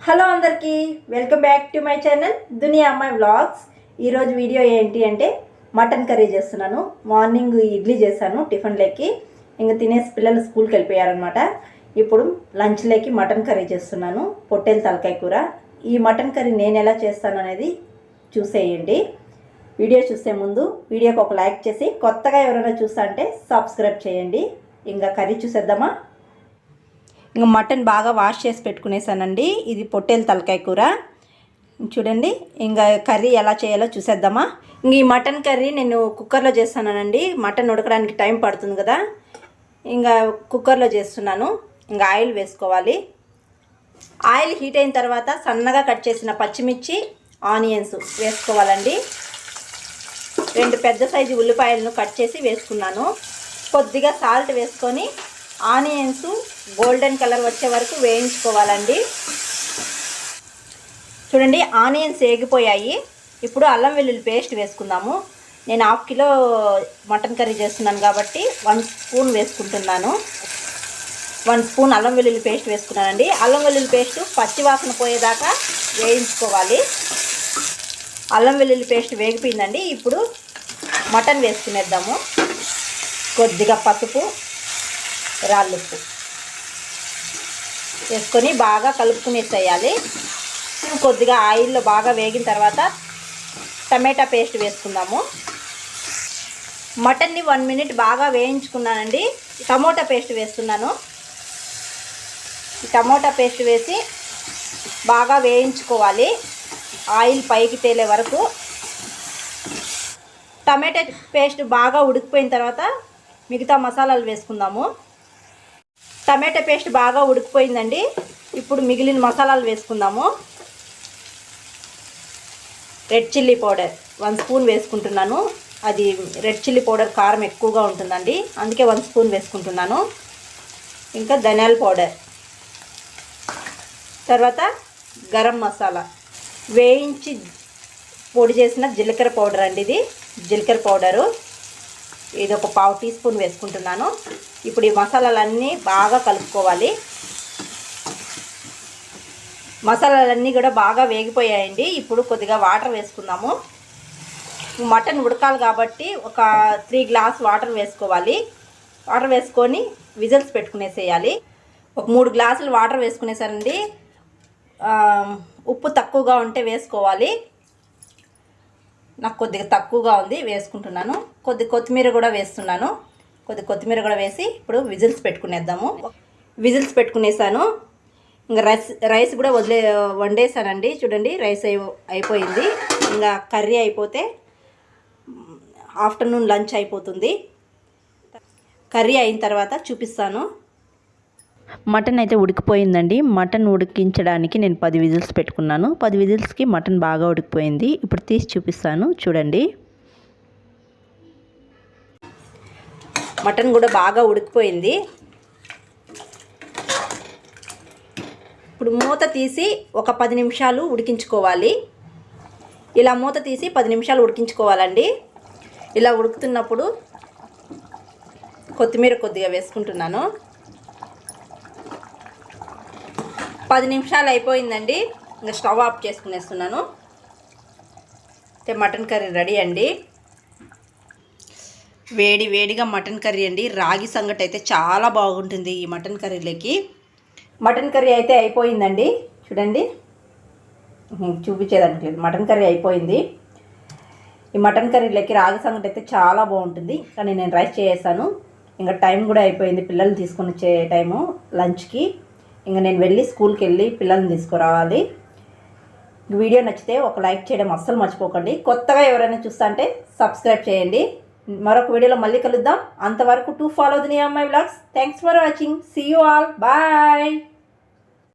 Hello అందరికీ welcome back to my channel దునియా అమ్మాయి vlogs. ఈరోజు వీడియో ఏంటి అంటే మటన్ కర్రీ చేస్తున్నాను. మార్నింగ్ ఇడ్లీ చేశాను టిఫిన్లోకి, ఇంకా తినేసి పిల్లలు స్కూల్కి వెళ్ళిపోయారనమాట. ఇప్పుడు లంచ్లోకి మటన్ కర్రీ చేస్తున్నాను, పొట్టేలు తలకాయ కూర. ఈ మటన్ కర్రీ నేను ఎలా చేస్తాను అనేది చూసేయండి. వీడియో చూసే ముందు వీడియోకి ఒక లైక్ చేసి కొత్తగా ఎవరైనా చూస్తా అంటే సబ్స్క్రైబ్ చేయండి. ఇంకా కర్రీ చూసేద్దామా. ఇంకా మటన్ బాగా వాష్ చేసి పెట్టుకునేసానండి. ఇది పొట్టేలు తలకాయ కూర చూడండి. ఇంకా కర్రీ ఎలా చేయాలో చూసేద్దామా. ఇంక ఈ మటన్ కర్రీ నేను కుక్కర్లో చేస్తానండి. మటన్ ఉడకడానికి టైం పడుతుంది కదా, ఇంకా కుక్కర్లో చేస్తున్నాను. ఇంకా ఆయిల్ వేసుకోవాలి. ఆయిల్ హీట్ అయిన తర్వాత సన్నగా కట్ చేసిన పచ్చిమిర్చి, ఆనియన్స్ వేసుకోవాలండి. 2 పెద్ద సైజు ఉల్లిపాయలను కట్ చేసి వేసుకున్నాను. కొద్దిగా సాల్ట్ వేసుకొని ఆనియన్స్ గోల్డెన్ కలర్ వచ్చే వరకు వేయించుకోవాలండి. చూడండి, ఆనియన్స్ వేగిపోయాయి. ఇప్పుడు అల్లం వెల్లుల్లి పేస్ట్ వేసుకుందాము. నేను 1/2 కిలో మటన్ కర్రీ చేస్తున్నాను కాబట్టి 1 స్పూన్ వేసుకుంటున్నాను. 1 స్పూన్ అల్లం వెల్లుల్లి పేస్ట్ వేసుకున్నానండి. అల్లం వెల్లుల్లి పేస్ట్ పచ్చివాసన పోయేదాకా వేయించుకోవాలి. అల్లం వెల్లుల్లి పేస్ట్ వేగిపోయిందండి. ఇప్పుడు మటన్ వేసుకునేద్దాము. కొద్దిగా పసుపు, రాళ్ళుప్పు వేసుకొని బాగా కలుపుకునేసేయాలి. కొద్దిగా ఆయిల్లో బాగా వేగిన తర్వాత టమాటా పేస్ట్ వేసుకుందాము. మటన్ని 1 మినిట్ బాగా వేయించుకున్నానండి. టమోటా పేస్ట్ వేస్తున్నాను. టమోటా పేస్ట్ వేసి బాగా వేయించుకోవాలి, ఆయిల్ పైకి తేలే వరకు. టమాటా పేస్ట్ బాగా ఉడికిపోయిన తర్వాత మిగతా మసాలాలు వేసుకుందాము. టమాటా పేస్ట్ బాగా ఉడికిపోయిందండి. ఇప్పుడు మిగిలిన మసాలాలు వేసుకుందాము. రెడ్ చిల్లీ పౌడర్ 1 స్పూన్ వేసుకుంటున్నాను. అది రెడ్ చిల్లీ పౌడర్ కారం ఎక్కువగా ఉంటుందండి, అందుకే 1 స్పూన్ వేసుకుంటున్నాను. ఇంకా ధనియాల పౌడర్, తర్వాత గరం మసాలా, వేయించి పొడి చేసిన జీలకర్ర పౌడర్ అండి. ఇది జీలకర్ర పౌడరు, ఇది ఒక 1/2 టీ స్పూన్ వేసుకుంటున్నాను. ఇప్పుడు ఈ మసాలాలన్నీ బాగా కలుపుకోవాలి. మసాలాలన్నీ కూడా బాగా వేగిపోయాయండి. ఇప్పుడు కొద్దిగా వాటర్ వేసుకుందాము. మటన్ ఉడకాలి కాబట్టి ఒక 3 గ్లాస్ వాటర్ వేసుకోవాలి. వాటర్ వేసుకొని విజిల్స్ పెట్టుకునేసేయాలి. ఒక 3 గ్లాసులు వాటర్ వేసుకునేసానండి. ఉప్పు తక్కువగా ఉంటే వేసుకోవాలి. నాకు కొద్దిగా తక్కువగా ఉంది, వేసుకుంటున్నాను. కొత్తిమీర కూడా వేస్తున్నాను. కొత్తిమీర కూడా వేసి ఇప్పుడు విజిల్స్ పెట్టుకునేద్దాము. విజిల్స్ పెట్టుకునేసాను. ఇంకా రైస్ కూడా వండేసానండి. చూడండి, రైస్ అయిపోయింది. ఇంకా కర్రీ అయిపోతే ఆఫ్టర్నూన్ లంచ్ అయిపోతుంది. కర్రీ అయిన తర్వాత చూపిస్తాను. మటన్ అయితే ఉడికిపోయిందండి. మటన్ ఉడికించడానికి నేను 10 విజిల్స్ పెట్టుకున్నాను. 10 విజిల్స్కి మటన్ బాగా ఉడికిపోయింది. ఇప్పుడు తీసి చూపిస్తాను, చూడండి. మటన్ కూడా బాగా ఉడికిపోయింది. ఇప్పుడు మూత తీసి ఒక 10 నిమిషాలు ఉడికించుకోవాలి. ఇలా మూత తీసి 10 నిమిషాలు ఉడికించుకోవాలండి. ఇలా ఉడుకుతున్నప్పుడు కొత్తిమీర కొద్దిగా వేసుకుంటున్నాను. 10 నిమిషాలు అయిపోయిందండి. ఇంకా స్టవ్ ఆఫ్ చేసుకునేస్తున్నాను. అయితే మటన్ కర్రీ రెడీ అండి. వేడిగా మటన్ కర్రీ అండి. రాగి సంగటి అయితే చాలా బాగుంటుంది ఈ మటన్ కర్రీలోకి. మటన్ కర్రీ అయితే అయిపోయిందండి. చూడండి, చూపించేదానికి లేదు, మటన్ కర్రీ అయిపోయింది. ఈ మటన్ కర్రీలోకి రాగి సంగటి అయితే చాలా బాగుంటుంది. కానీ నేను రైస్ చేసేసాను. ఇంకా టైం కూడా అయిపోయింది, పిల్లల్ని తీసుకొని వచ్చే టైము లంచ్కి. ఇంకా నేను వెళ్ళి స్కూల్కి వెళ్ళి పిల్లల్ని తీసుకురావాలి. వీడియో నచ్చితే ఒక లైక్ చేయడం అస్సలు మర్చిపోకండి. కొత్తగా ఎవరైనా చూస్తా అంటే సబ్స్క్రైబ్ చేయండి. మరొక వీడియోలో మళ్ళీ కలుద్దాం. అంతవరకు టు ఫాలో దునియా అమ్మాయి vlogs. Thanks for watching. See you all. Bye.